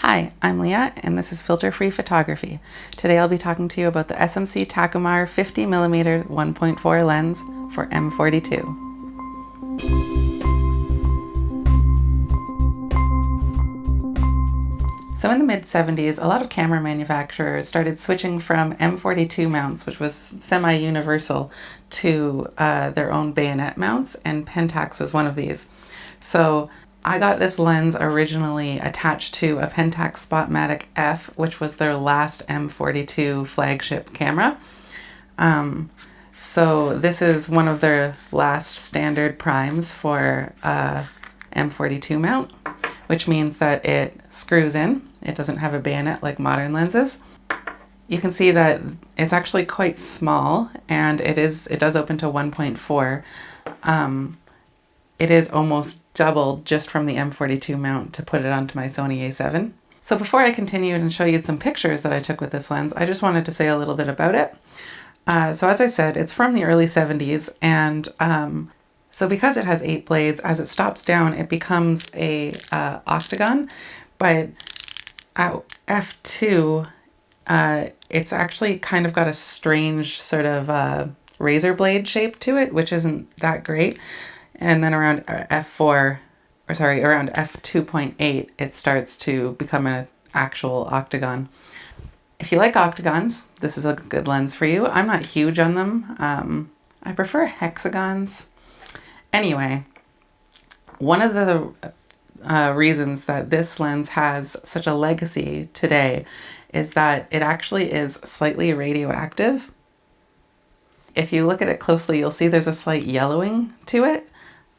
Hi, I'm Leah, and this is Filter Free Photography. Today I'll be talking to you about the SMC Takumar 50mm 1.4 lens for m42. So in the mid-70s, a lot of camera manufacturers started switching from m42 mounts, which was semi-universal, to their own bayonet mounts, and Pentax was one of these. So I got this lens originally attached to a Pentax Spotmatic F, which was their last m42 flagship camera. So this is one of their last standard primes for m42 mount, which means that it screws in. It doesn't have a bayonet like modern lenses. You can see that it's actually quite small, and it does open to 1.4. It is almost doubled just from the m42 mount to put it onto my Sony A7. So before I continue and show you some pictures that I took with this lens, I just wanted to say a little bit about it. So as I said, it's from the early 70s, and so because it has 8 blades, as it stops down, it becomes a octagon, but at f2, it's actually kind of got a strange sort of razor blade shape to it, which isn't that great. And then around around f2.8, it starts to become an actual octagon. If you like octagons, this is a good lens for you. I'm not huge on them. I prefer hexagons. Anyway, one of the reasons that this lens has such a legacy today is that it actually is slightly radioactive. If you look at it closely, you'll see there's a slight yellowing to it.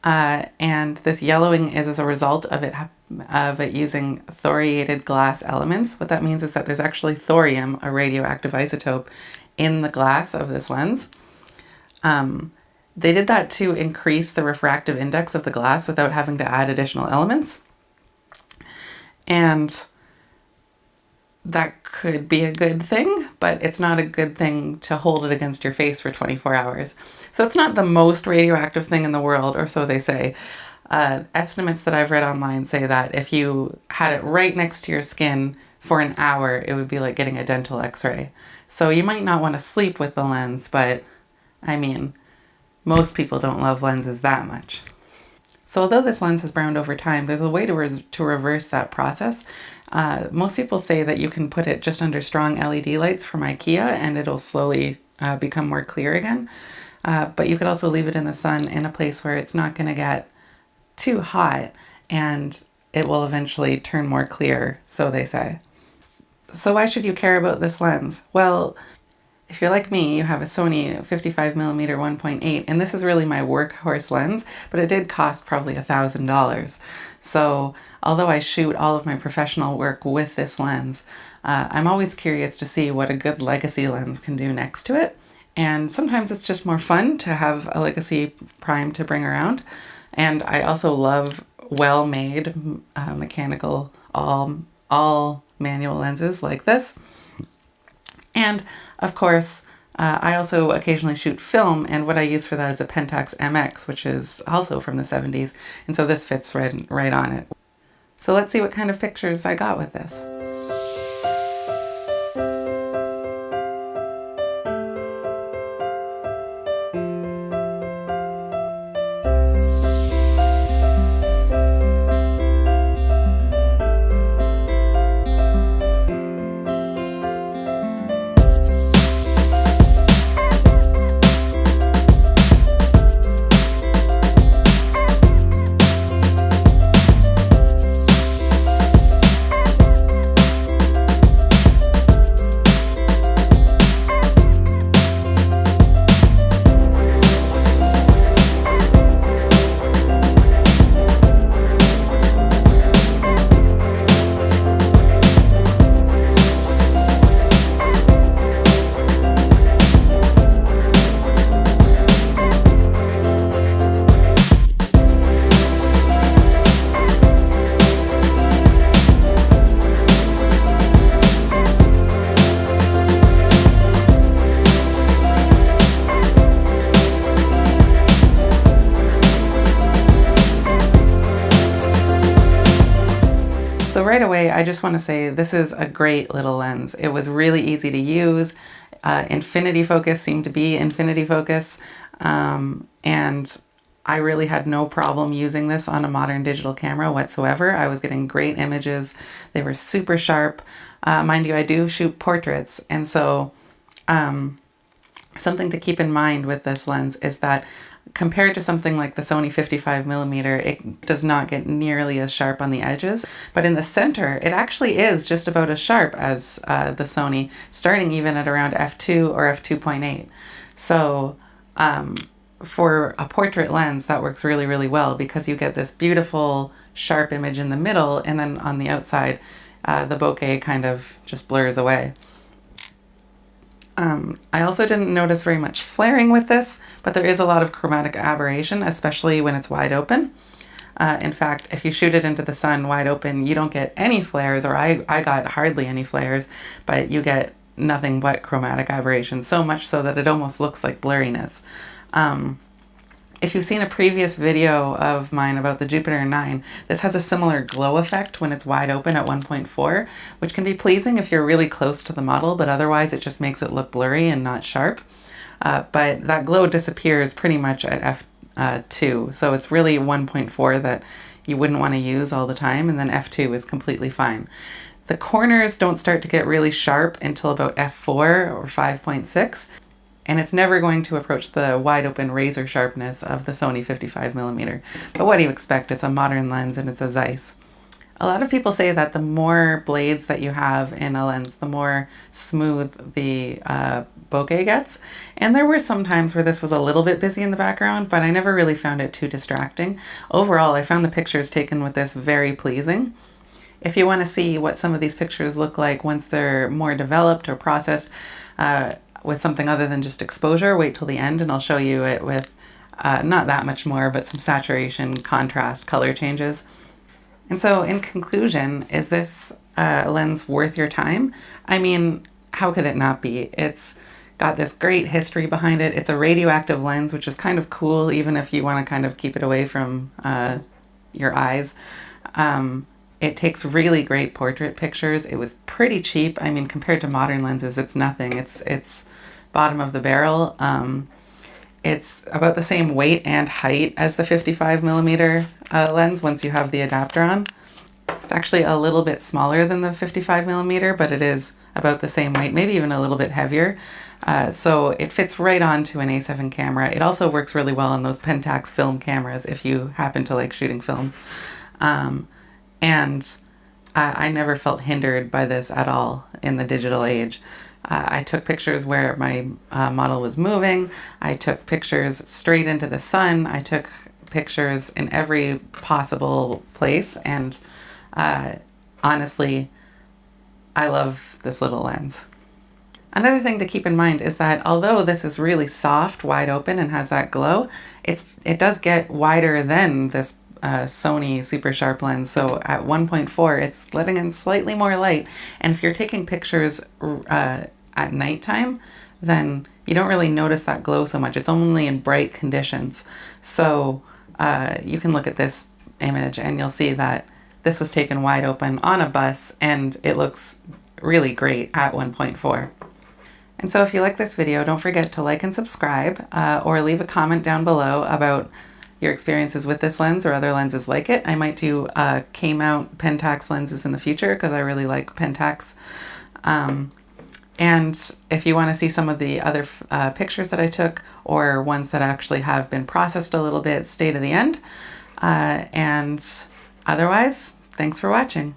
And this yellowing is as a result of it using thoriated glass elements. What that means is that there's actually thorium, a radioactive isotope, in the glass of this lens. They did that to increase the refractive index of the glass without having to add additional elements. And that could be a good thing, but it's not a good thing to hold it against your face for 24 hours. So it's not the most radioactive thing in the world, or so they say. Estimates that I've read online say that if you had it right next to your skin for an hour, it would be like getting a dental x-ray. So you might not want to sleep with the lens, but I mean, most people don't love lenses that much. So although this lens has browned over time, there's a way to reverse that process. Most people say that you can put it just under strong LED lights from IKEA and it'll slowly become more clear again. But you could also leave it in the sun in a place where it's not going to get too hot, and it will eventually turn more clear, so they say. So why should you care about this lens? Well, if you're like me, you have a Sony 55mm 1.8, and this is really my workhorse lens, but it did cost probably $1,000. So although I shoot all of my professional work with this lens, I'm always curious to see what a good legacy lens can do next to it. And sometimes it's just more fun to have a legacy prime to bring around. And I also love well-made mechanical all manual lenses like this. And of course, I also occasionally shoot film, and what I use for that is a Pentax MX, which is also from the 70s, and so this fits right on it. So let's see what kind of pictures I got with this. So right away, I just want to say this is a great little lens. It was really easy to use. Infinity focus seemed to be infinity focus. And I really had no problem using this on a modern digital camera whatsoever. I was getting great images. They were super sharp. Mind you, I do shoot portraits. And so something to keep in mind with this lens is that compared to something like the Sony 55mm, it does not get nearly as sharp on the edges, but in the center, it actually is just about as sharp as the Sony, starting even at around f2 or f2.8. So for a portrait lens, that works really, really well because you get this beautiful sharp image in the middle, and then on the outside, the bokeh kind of just blurs away. I also didn't notice very much flaring with this, but there is a lot of chromatic aberration, especially when it's wide open. In fact, if you shoot it into the sun wide open, you don't get any flares, or I got hardly any flares, but you get nothing but chromatic aberration, so much so that it almost looks like blurriness. If you've seen a previous video of mine about the Jupiter 9, this has a similar glow effect when it's wide open at 1.4, which can be pleasing if you're really close to the model, but otherwise it just makes it look blurry and not sharp. But that glow disappears pretty much at f2, so it's really 1.4 that you wouldn't want to use all the time, and then f2 is completely fine. The corners don't start to get really sharp until about f4 or 5.6. And it's never going to approach the wide open razor sharpness of the Sony 55mm. But what do you expect? It's a modern lens and it's a Zeiss. A lot of people say that the more blades that you have in a lens, the more smooth the bokeh gets. And there were some times where this was a little bit busy in the background, but I never really found it too distracting. Overall, I found the pictures taken with this very pleasing. If you want to see what some of these pictures look like once they're more developed or processed, with something other than just exposure, wait till the end and I'll show you it with not that much more, but some saturation, contrast, color changes. And so in conclusion, is this lens worth your time? I mean, how could it not be? It's got this great history behind it. It's a radioactive lens, which is kind of cool, even if you want to kind of keep it away from your eyes. It takes really great portrait pictures. It was pretty cheap. I mean, compared to modern lenses, it's nothing. It's bottom of the barrel. It's about the same weight and height as the 55mm lens once you have the adapter on. It's actually a little bit smaller than the 55mm, but it is about the same weight, maybe even a little bit heavier. So it fits right onto an A7 camera. It also works really well on those Pentax film cameras if you happen to like shooting film. And I never felt hindered by this at all in the digital age. I took pictures where my model was moving. I took pictures straight into the sun. I took pictures in every possible place. And honestly, I love this little lens. Another thing to keep in mind is that although this is really soft, wide open, and has that glow, it does get wider than this Sony super sharp lens. So at 1.4 it's letting in slightly more light, and if you're taking pictures at nighttime, then you don't really notice that glow so much. It's only in bright conditions. So you can look at this image and you'll see that this was taken wide open on a bus and it looks really great at 1.4. And so if you like this video, don't forget to like and subscribe, or leave a comment down below about your experiences with this lens or other lenses like it. I might do K-mount Pentax lenses in the future because I really like Pentax. And if you want to see some of the other pictures that I took, or ones that actually have been processed a little bit, stay to the end. And otherwise, thanks for watching.